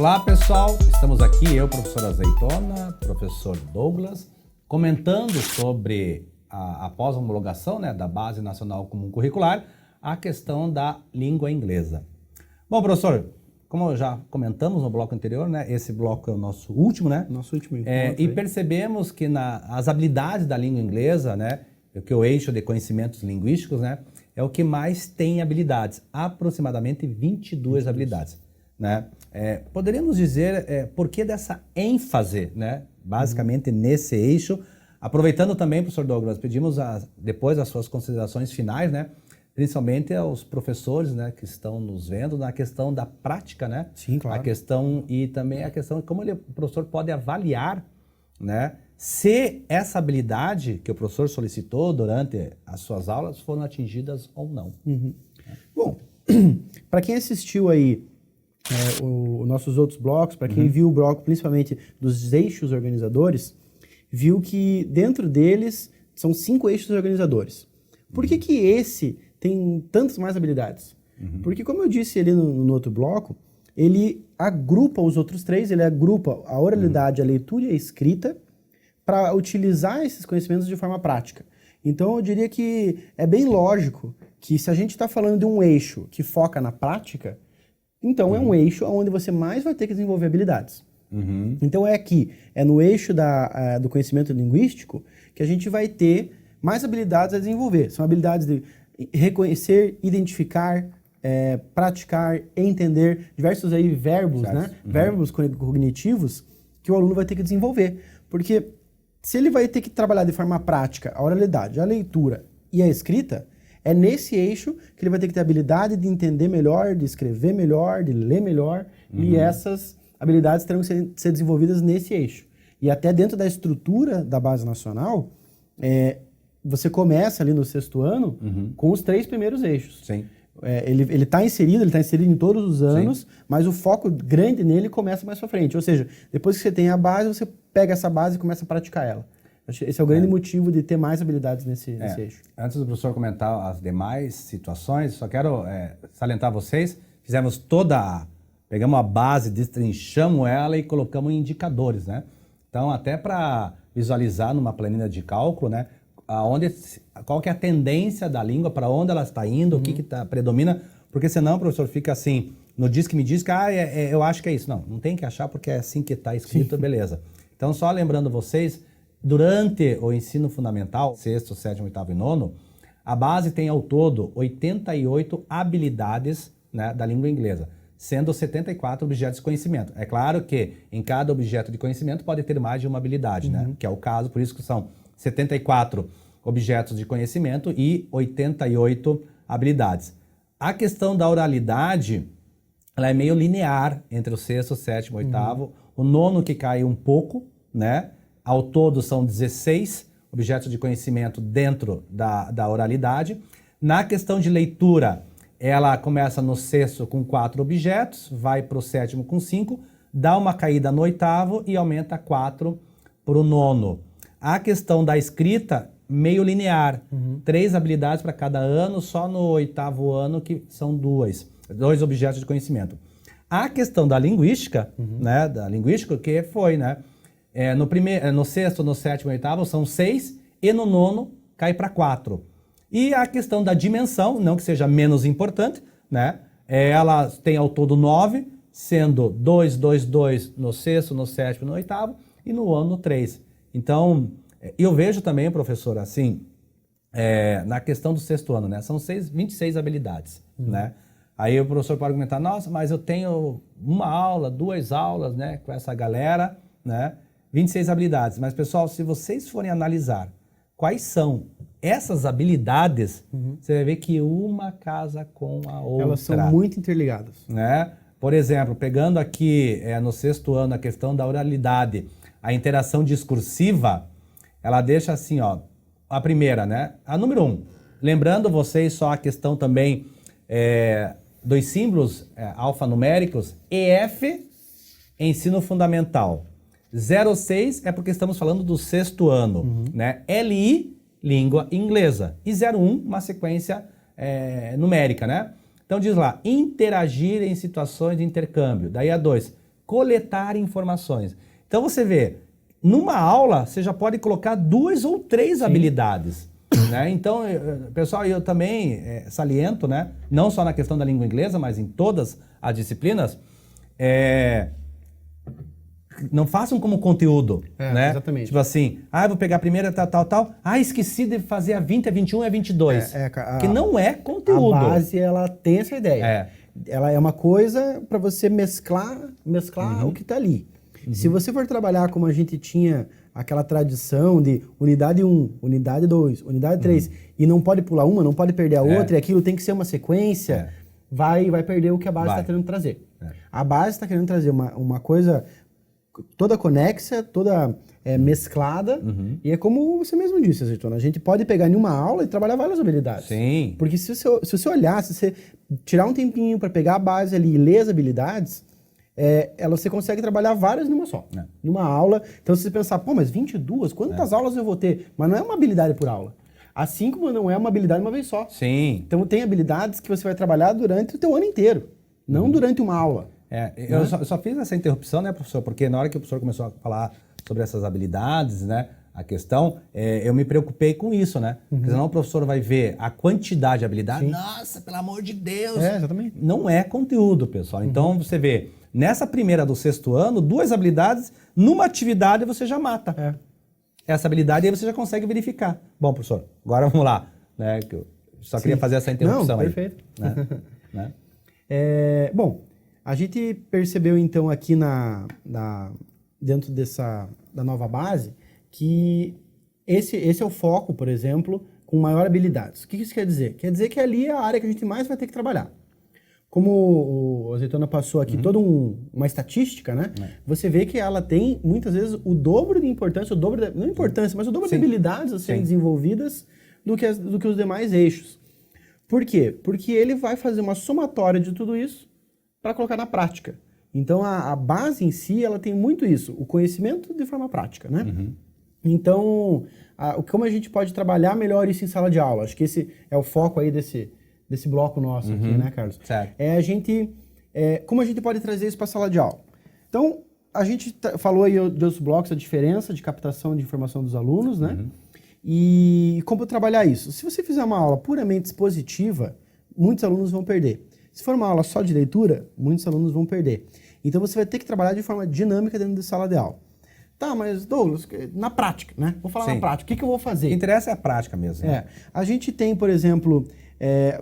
Olá pessoal, estamos aqui, eu, professor Azeitona, professor Douglas, comentando sobre a pós-homologação, né, da Base Nacional Comum Curricular, a questão da língua inglesa. Bom, professor, como já comentamos no bloco anterior, né, esse bloco é o nosso último, né? Nosso último. E percebemos que as habilidades da língua inglesa, né, que o eixo de conhecimentos linguísticos, né, é o que mais tem habilidades, aproximadamente 22 habilidades, né? Poderíamos dizer por que dessa ênfase, né, basicamente nesse eixo, aproveitando também, professor Douglas, pedimos depois as suas considerações finais, né, principalmente aos professores, né, que estão nos vendo na questão da prática, né? Sim, claro. A questão e também a questão de como o professor pode avaliar, né, se essa habilidade que o professor solicitou durante as suas aulas foram atingidas ou não. Uhum. Bom, para quem assistiu aí os nossos outros blocos, para quem viu o bloco principalmente dos eixos organizadores, viu que dentro deles são 5 eixos organizadores. Por que esse tem tantas mais habilidades? Porque, como eu disse ali no outro bloco, ele agrupa os outros 3, ele agrupa a oralidade, a leitura e a escrita para utilizar esses conhecimentos de forma prática. Então, eu diria que é bem lógico que se a gente está falando de um eixo que foca na prática, então é um eixo onde você mais vai ter que desenvolver habilidades. Então, é no eixo do conhecimento linguístico que a gente vai ter mais habilidades a desenvolver. São habilidades de reconhecer, identificar, praticar, entender, diversos aí verbos, né? Verbos cognitivos que o aluno vai ter que desenvolver. Porque se ele vai ter que trabalhar de forma prática a oralidade, a leitura e a escrita, é nesse eixo que ele vai ter que ter habilidade de entender melhor, de escrever melhor, de ler melhor, e essas habilidades terão que ser desenvolvidas nesse eixo. E até dentro da estrutura da Base Nacional, você começa ali no 6º ano com os 3 primeiros eixos. Sim. Ele está inserido em todos os anos, mas o foco grande nele começa mais pra frente. Ou seja, depois que você tem a base, você pega essa base e começa a praticar ela. Esse é o grande motivo de ter mais habilidades nesse eixo. Antes do professor comentar as demais situações, só quero salientar vocês, pegamos a base, destrinchamos ela e colocamos em indicadores, né? Então, até para visualizar numa planilha de cálculo, né, qual que é a tendência da língua, para onde ela está indo, o que predomina, porque senão o professor fica assim, no diz que me diz que eu acho que é isso. Não tem que achar porque é assim que está escrito, beleza. Então, só lembrando vocês, durante o ensino fundamental, 6º, 7º, 8º e 9º, a base tem ao todo 88 habilidades, né, da língua inglesa, sendo 74 objetos de conhecimento. É claro que em cada objeto de conhecimento pode ter mais de uma habilidade, né, que é o caso, por isso que são 74 objetos de conhecimento e 88 habilidades. A questão da oralidade, ela é meio linear entre o 6º, 7º, 8º, o 9º que cai um pouco, né? Ao todo são 16 objetos de conhecimento dentro da oralidade. Na questão de leitura, ela começa no 6º com 4 objetos, vai para o 7º com 5, dá uma caída no 8º e aumenta 4 para o 9º. A questão da escrita, meio linear. 3 habilidades para cada ano, só no 8º ano que são 2 objetos de conhecimento. A questão da linguística, né, que foi, né, no 6º, no 7º e 8º são 6 e no 9º cai para 4. E a questão da dimensão, não que seja menos importante, né, ela tem ao todo 9, sendo 2, 2, 2 no 6º, no 7º e no 8º e no ano 3. Então, eu vejo também, professor, assim, na questão do 6º ano, né? São 26 habilidades, né? Aí o professor pode argumentar, nossa, mas eu tenho uma aula, 2 aulas, né, com essa galera, né? 26 habilidades. Mas, pessoal, se vocês forem analisar quais são essas habilidades, você vai ver que uma casa com a outra. Elas são muito interligadas. Né? Por exemplo, pegando aqui no 6º ano a questão da oralidade, a interação discursiva, ela deixa assim, ó, a primeira, né? A número 1. Lembrando vocês só a questão também dos símbolos alfanuméricos, EF, ensino fundamental. 06 é porque estamos falando do 6º ano, né? LI, língua inglesa. E 01, uma sequência numérica, né? Então diz lá, interagir em situações de intercâmbio. Daí a 2, coletar informações. Então você vê, numa aula você já pode colocar 2 ou 3 habilidades. Né? Então, pessoal, eu também saliento, né? Não só na questão da língua inglesa, mas em todas as disciplinas, não façam como conteúdo, né? Exatamente. Tipo assim, eu vou pegar a primeira, tal. Esqueci de fazer a 20, a 21 e a 22. Que não é conteúdo. A base, ela tem essa ideia. Ela é uma coisa para você mesclar o que está ali. Se você for trabalhar como a gente tinha aquela tradição de unidade 1, unidade 2, unidade 3, e não pode pular uma, não pode perder a outra, e aquilo tem que ser uma sequência, vai perder o que a base está querendo trazer. A base está querendo trazer uma coisa toda conexa, toda mesclada, e é como você mesmo disse, Azeitona, a gente pode pegar em uma aula e trabalhar várias habilidades. Sim. Porque se você olhar, se você tirar um tempinho para pegar a base ali e ler as habilidades, você consegue trabalhar várias numa só, numa aula. Então, se você pensar, mas 22, quantas aulas eu vou ter? Mas não é uma habilidade por aula. Assim como não é uma habilidade uma vez só. Sim. Então, tem habilidades que você vai trabalhar durante o teu ano inteiro, não durante uma aula. Eu só fiz essa interrupção, né, professor? Porque na hora que o professor começou a falar sobre essas habilidades, né, a questão, eu me preocupei com isso, né? Porque senão o professor vai ver a quantidade de habilidades. Nossa, pelo amor de Deus! Exatamente. Não é conteúdo, pessoal. Então, você vê, nessa primeira do 6º ano, 2 habilidades, numa atividade você já mata. Essa habilidade aí você já consegue verificar. Bom, professor, agora vamos lá. Né, que eu só queria fazer essa interrupção. Não, perfeito. Aí, né? Bom, a gente percebeu então aqui dentro da nova base que esse é o foco, por exemplo, com maior habilidades. O que isso quer dizer? Quer dizer que ali é a área que a gente mais vai ter que trabalhar. Como o Azeitona passou aqui toda uma estatística, né? Você vê que ela tem, muitas vezes, o dobro de importância, não importância, mas o dobro de habilidades a serem desenvolvidas do que os demais eixos. Por quê? Porque ele vai fazer uma somatória de tudo isso para colocar na prática. Então, a base em si, ela tem muito isso, o conhecimento de forma prática, né? Então, como a gente pode trabalhar melhor isso em sala de aula? Acho que esse é o foco aí desse bloco nosso aqui, né, Carlos? Certo. Como a gente pode trazer isso para a sala de aula? Então, a gente falou aí de outros blocos, a diferença de captação de informação dos alunos, né? E como trabalhar isso? Se você fizer uma aula puramente expositiva, muitos alunos vão perder. Se for uma aula só de leitura, muitos alunos vão perder. Então, você vai ter que trabalhar de forma dinâmica dentro da sala de aula. Tá, mas Douglas, na prática, né? Vou falar na prática. O que eu vou fazer? O que interessa é a prática mesmo. Né? A gente tem, por exemplo,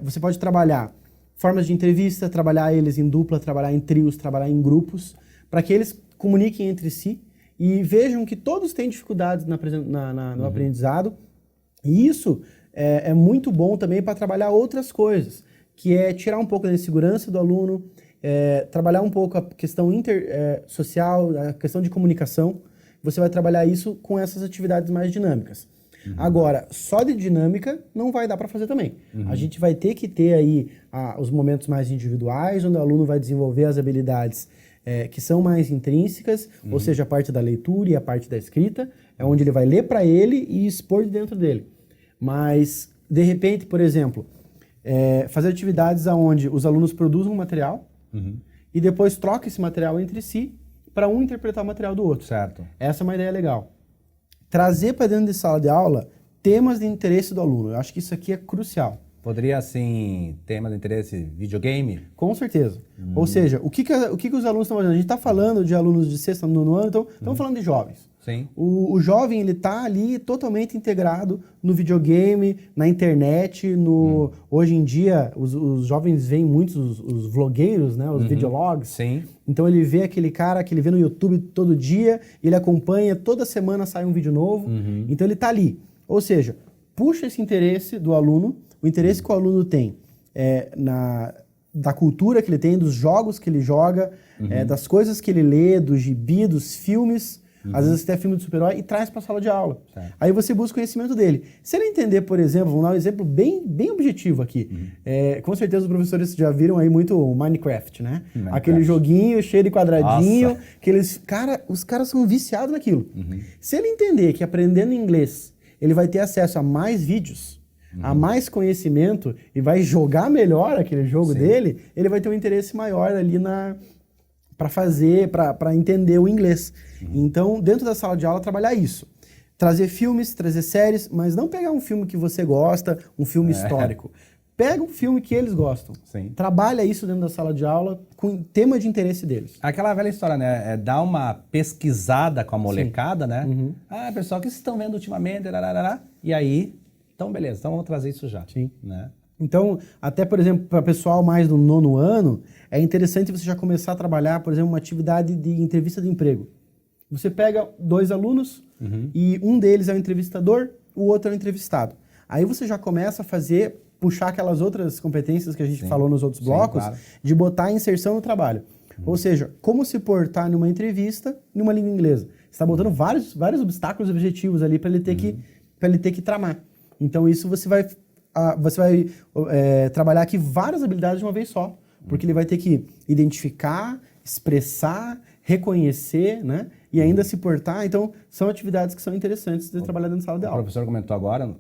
você pode trabalhar formas de entrevista, trabalhar eles em dupla, trabalhar em trios, trabalhar em grupos, para que eles comuniquem entre si e vejam que todos têm dificuldades no aprendizado. E isso é muito bom também para trabalhar outras coisas, que é tirar um pouco da insegurança do aluno, trabalhar um pouco a questão social, a questão de comunicação. Você vai trabalhar isso com essas atividades mais dinâmicas. Agora, só de dinâmica não vai dar para fazer também. A gente vai ter que ter aí os momentos mais individuais, onde o aluno vai desenvolver as habilidades que são mais intrínsecas, ou seja, a parte da leitura e a parte da escrita, é onde ele vai ler para ele e expor de dentro dele. Mas, de repente, por exemplo, fazer atividades onde os alunos produzam um material e depois trocam esse material entre si para um interpretar o material do outro. Certo. Essa é uma ideia legal. Trazer para dentro de sala de aula temas de interesse do aluno. Eu acho que isso aqui é crucial. Poderia, assim, tema de interesse, videogame? Com certeza. Ou seja, o que os alunos estão fazendo? A gente está falando de alunos de 6º, 9º ano, então estamos falando de jovens. Sim. O jovem, ele está ali totalmente integrado no videogame, na internet, hoje em dia, os jovens veem muitos os vlogueiros, né? Os videologs. Sim. Então ele vê aquele cara que ele vê no YouTube todo dia, ele acompanha, toda semana sai um vídeo novo, então ele está ali. Ou seja, puxa esse interesse do aluno, o interesse que o aluno tem da cultura que ele tem, dos jogos que ele joga, das coisas que ele lê, do gibi, dos filmes, às vezes até filme de super-herói, e traz para a sala de aula. Certo. Aí você busca o conhecimento dele. Se ele entender, por exemplo, vamos dar um exemplo bem objetivo aqui. Com certeza os professores já viram aí muito o Minecraft, né? Aquele joguinho cheio de quadradinho, que os caras são viciados naquilo. Se ele entender que aprendendo inglês, ele vai ter acesso a mais vídeos, a mais conhecimento e vai jogar melhor aquele jogo dele, ele vai ter um interesse maior ali para entender o inglês. Então, dentro da sala de aula, trabalhar isso. Trazer filmes, trazer séries, mas não pegar um filme que você gosta, um filme histórico. Pega um filme que eles gostam. Sim. Trabalha isso dentro da sala de aula com o tema de interesse deles. Aquela velha história, né? É dar uma pesquisada com a molecada, né? Ah, pessoal, o que vocês estão vendo ultimamente? E aí, então beleza, então vamos trazer isso já. Sim. Né? Então, até, por exemplo, para pessoal mais do 9º ano, é interessante você já começar a trabalhar, por exemplo, uma atividade de entrevista de emprego. Você pega 2 alunos e um deles é o entrevistador, o outro é o entrevistado. Aí você já começa a puxar aquelas outras competências que a gente falou nos outros blocos, claro. de botar a inserção no trabalho. Ou seja, como se portar numa entrevista numa língua inglesa. Você está botando vários obstáculos objetivos ali para ele ter que tramar. Então isso você vai trabalhar aqui várias habilidades de uma vez só, porque ele vai ter que identificar, expressar, reconhecer, né? E ainda se portar. Então, são atividades que são interessantes de trabalhar dentro da sala de aula. O professor comentou agora,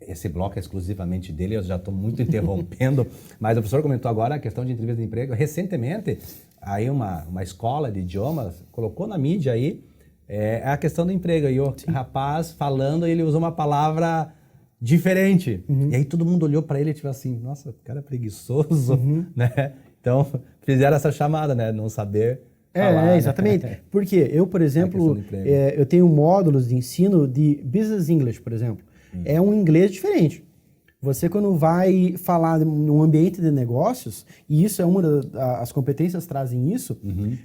esse bloco é exclusivamente dele, eu já estou muito interrompendo, mas o professor comentou agora a questão de entrevista de emprego. Recentemente, aí uma escola de idiomas colocou na mídia aí a questão do emprego. E o rapaz falando, ele usou uma palavra diferente. E aí todo mundo olhou para ele e tipo assim, nossa, o cara é preguiçoso, né? Então, fizeram essa chamada, né? Não saber falar. Exatamente. Né? Porque eu, por exemplo, eu tenho módulos de ensino de Business English, por exemplo. É um inglês diferente. Você, quando vai falar num ambiente de negócios, e isso é as competências trazem isso,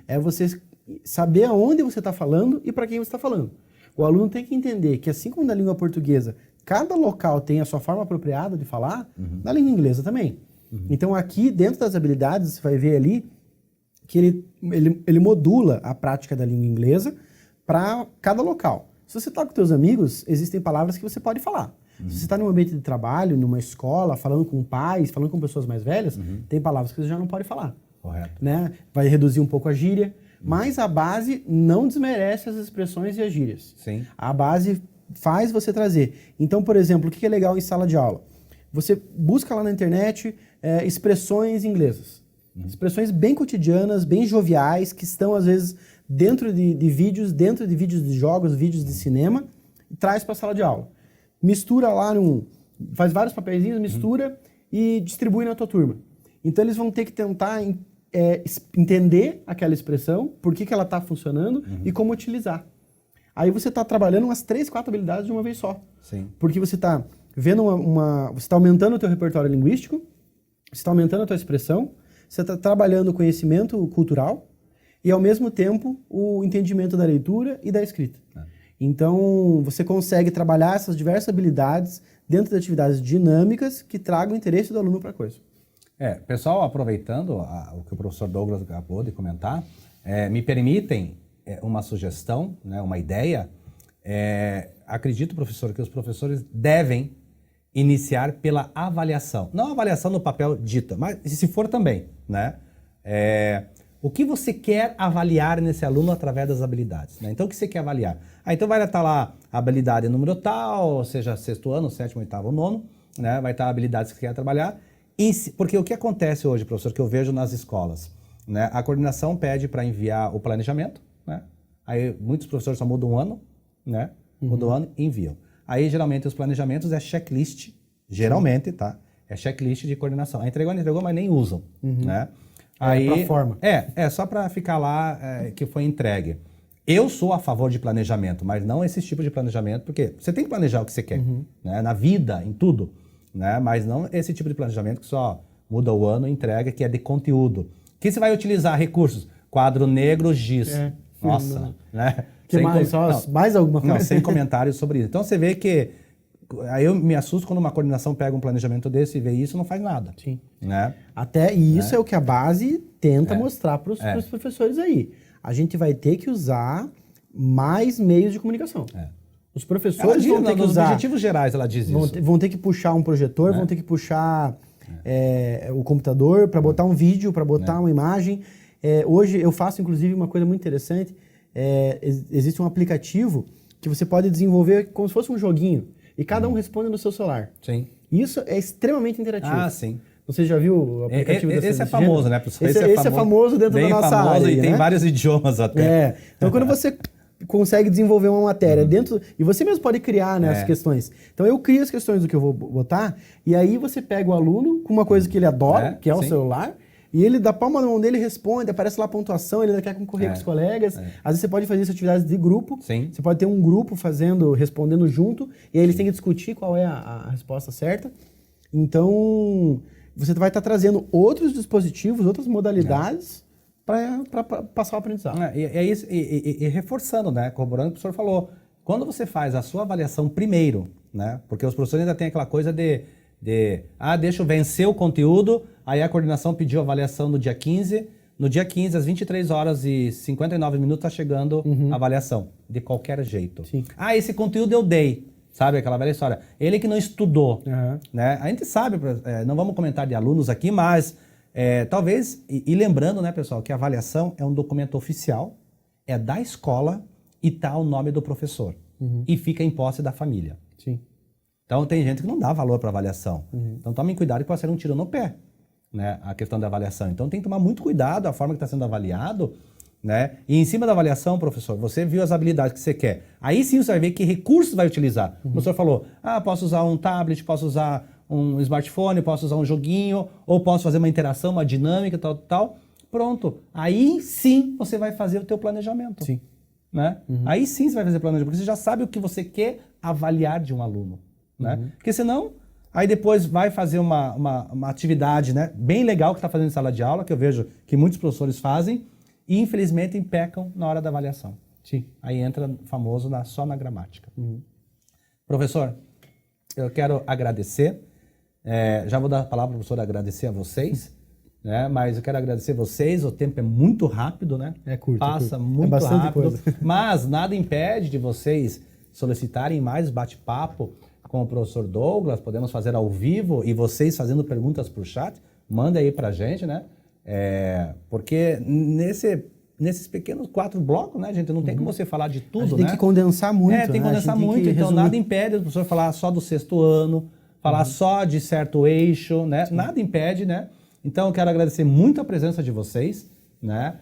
é você saber aonde você está falando e para quem você está falando. O aluno tem que entender que, assim como na língua portuguesa, cada local tem a sua forma apropriada de falar, na língua inglesa também. Então, aqui, dentro das habilidades, você vai ver ali que ele modula a prática da língua inglesa para cada local. Se você está com seus amigos, existem palavras que você pode falar. Se você está num ambiente de trabalho, numa escola, falando com pais, falando com pessoas mais velhas, tem palavras que você já não pode falar. Correto. Né? Vai reduzir um pouco a gíria, mas a base não desmerece as expressões e as gírias. Sim. A base faz você trazer. Então, por exemplo, o que é legal em sala de aula? Você busca lá na internet expressões inglesas. Expressões bem cotidianas, bem joviais, que estão, às vezes, dentro de vídeos de jogos, vídeos de cinema, e traz para a sala de aula. Mistura lá, faz vários papeizinhos, mistura e distribui na tua turma. Então eles vão ter que tentar entender aquela expressão, por que ela está funcionando e como utilizar. Aí você está trabalhando umas 3, 4 habilidades de uma vez só. Sim. Porque você está vendo você está aumentando o teu repertório linguístico, você está aumentando a tua expressão, você está trabalhando o conhecimento cultural e, ao mesmo tempo, o entendimento da leitura e da escrita. Então, você consegue trabalhar essas diversas habilidades dentro de atividades dinâmicas que tragam o interesse do aluno para a coisa. Pessoal, aproveitando o que o professor Douglas acabou de comentar, me permitem uma sugestão, né, uma ideia. Acredito, professor, que os professores devem iniciar pela avaliação. Não a avaliação no papel dita, mas se for também, né? O que você quer avaliar nesse aluno através das habilidades, né? Então, o que você quer avaliar? Então vai estar lá a habilidade número tal, seja 6º ano, 7º, 8º, 9º, né? Vai estar habilidades que você quer trabalhar. Porque o que acontece hoje, professor, que eu vejo nas escolas, né? A coordenação pede para enviar o planejamento, né? Aí muitos professores só mudam um ano, né? Mudam um ano e enviam. Aí, geralmente, os planejamentos é checklist, geralmente, tá? É checklist de coordenação. Entregou, não entregou, mas nem usam, né? Aí, pra forma. Só para ficar lá que foi entregue. Eu sou a favor de planejamento, mas não esse tipo de planejamento, porque você tem que planejar o que você quer, né? Na vida, em tudo, né? Mas não esse tipo de planejamento que só muda o ano e entrega, que é de conteúdo. Que você vai utilizar recursos? Quadro negro, giz. Nossa, né? Que mais? Mais alguma coisa? Não, sem comentários sobre isso. Então você vê que aí eu me assusto quando uma coordenação pega um planejamento desse e vê isso e não faz nada. Sim. Né? E isso é o que a base tenta mostrar para os professores aí. A gente vai ter que usar mais meios de comunicação. Os professores vão ter que usar... Nos objetivos gerais ela diz isso. Vão ter que puxar um projetor, vão ter que puxar o computador para botar um vídeo, para botar uma imagem. Hoje eu faço, inclusive, uma coisa muito interessante. Existe um aplicativo que você pode desenvolver como se fosse um joguinho. E cada um responde no seu celular. Sim. Isso é extremamente interativo. Sim. Você já viu o aplicativo Esse é famoso, né, professor? Esse é famoso dentro da nossa área. E tem né? vários idiomas até. Então, quando você consegue desenvolver uma matéria dentro... E você mesmo pode criar, né, as questões. Então, eu crio as questões do que eu vou botar, e aí você pega o aluno com uma coisa que ele adora, que é o celular, e ele, da palma da mão dele, responde, aparece lá a pontuação, ele ainda quer concorrer com os colegas. Às vezes você pode fazer essas atividades de grupo. Sim. Você pode ter um grupo respondendo junto, e aí eles têm que discutir qual é a resposta certa. Então, você vai estar trazendo outros dispositivos, outras modalidades para passar o aprendizado. E reforçando, né? Corroborando o que o professor falou. Quando você faz a sua avaliação primeiro, né? Porque os professores ainda têm aquela coisa deixa eu vencer o conteúdo, aí a coordenação pediu a avaliação no dia 15, no dia 15, às 23 horas e 59 minutos, está chegando a avaliação, de qualquer jeito. Sim. Esse conteúdo eu dei, sabe aquela velha história? Ele que não estudou, né? A gente sabe, não vamos comentar de alunos aqui, mas talvez, e lembrando, né, pessoal, que a avaliação é um documento oficial, é da escola e tá o nome do professor, e fica em posse da família. Sim. Então, tem gente que não dá valor para avaliação. Então, tomem cuidado que pode ser um tiro no pé, né? A questão da avaliação. Então, tem que tomar muito cuidado a forma que está sendo avaliado, né? E em cima da avaliação, professor, você viu as habilidades que você quer. Aí sim você vai ver que recursos vai utilizar. O professor falou, posso usar um tablet, posso usar um smartphone, posso usar um joguinho, ou posso fazer uma interação, uma dinâmica, tal. Pronto. Aí sim você vai fazer o teu planejamento. Sim. Né? Aí sim você vai fazer planejamento, porque você já sabe o que você quer avaliar de um aluno. Né? Porque senão, aí depois vai fazer uma atividade, né, bem legal que está fazendo em sala de aula, que eu vejo que muitos professores fazem, e infelizmente pecam na hora da avaliação. Sim. Aí entra famoso só na gramática. Professor, eu quero agradecer, já vou dar a palavra para o professor agradecer a vocês, né, mas eu quero agradecer vocês, o tempo é muito rápido, né? É curto. Passa muito bastante rápido, coisa. mas nada impede de vocês solicitarem mais bate-papo com o professor Douglas, podemos fazer ao vivo e vocês fazendo perguntas para o chat, manda aí para a gente, né? Porque nesses pequenos 4 blocos, né, gente, não tem como você falar de tudo, tem que condensar muito, tem que condensar muito, então nada impede o professor falar só do 6º ano, falar só de certo eixo, né? Nada impede, né? Então eu quero agradecer muito a presença de vocês, né?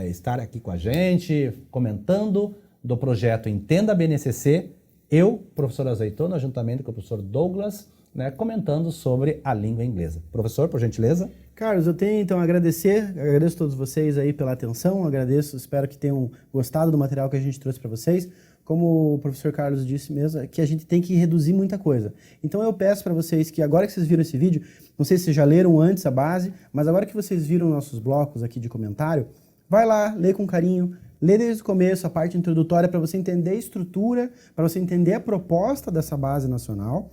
Estar aqui com a gente, comentando do projeto Entenda a BNCC, eu, professor Azeitona, juntamente com o professor Douglas, né, comentando sobre a língua inglesa. Professor, por gentileza. Carlos, eu tenho então a agradeço a todos vocês aí pela atenção, espero que tenham gostado do material que a gente trouxe para vocês. Como o professor Carlos disse mesmo, é que a gente tem que reduzir muita coisa. Então eu peço para vocês que agora que vocês viram esse vídeo, não sei se vocês já leram antes a base, mas agora que vocês viram nossos blocos aqui de comentário, vai lá, lê com carinho, lê desde o começo a parte introdutória para você entender a estrutura, para você entender a proposta dessa base nacional,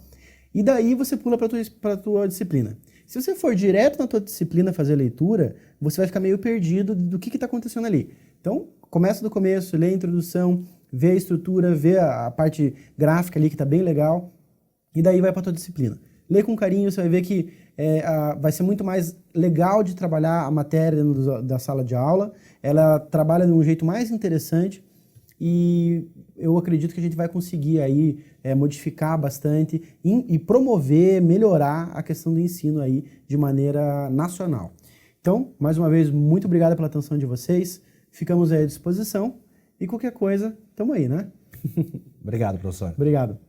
e daí você pula para a tua disciplina. Se você for direto na tua disciplina fazer leitura, você vai ficar meio perdido do que está acontecendo ali. Então, começa do começo, lê a introdução, vê a estrutura, vê a parte gráfica ali que está bem legal, e daí vai para a tua disciplina. Lê com carinho, você vai ver que vai ser muito mais legal de trabalhar a matéria dentro da sala de aula, ela trabalha de um jeito mais interessante e eu acredito que a gente vai conseguir aí modificar bastante e promover, melhorar a questão do ensino aí de maneira nacional. Então, mais uma vez, muito obrigado pela atenção de vocês, ficamos aí à disposição e qualquer coisa, estamos aí, né? Obrigado, professor. Obrigado.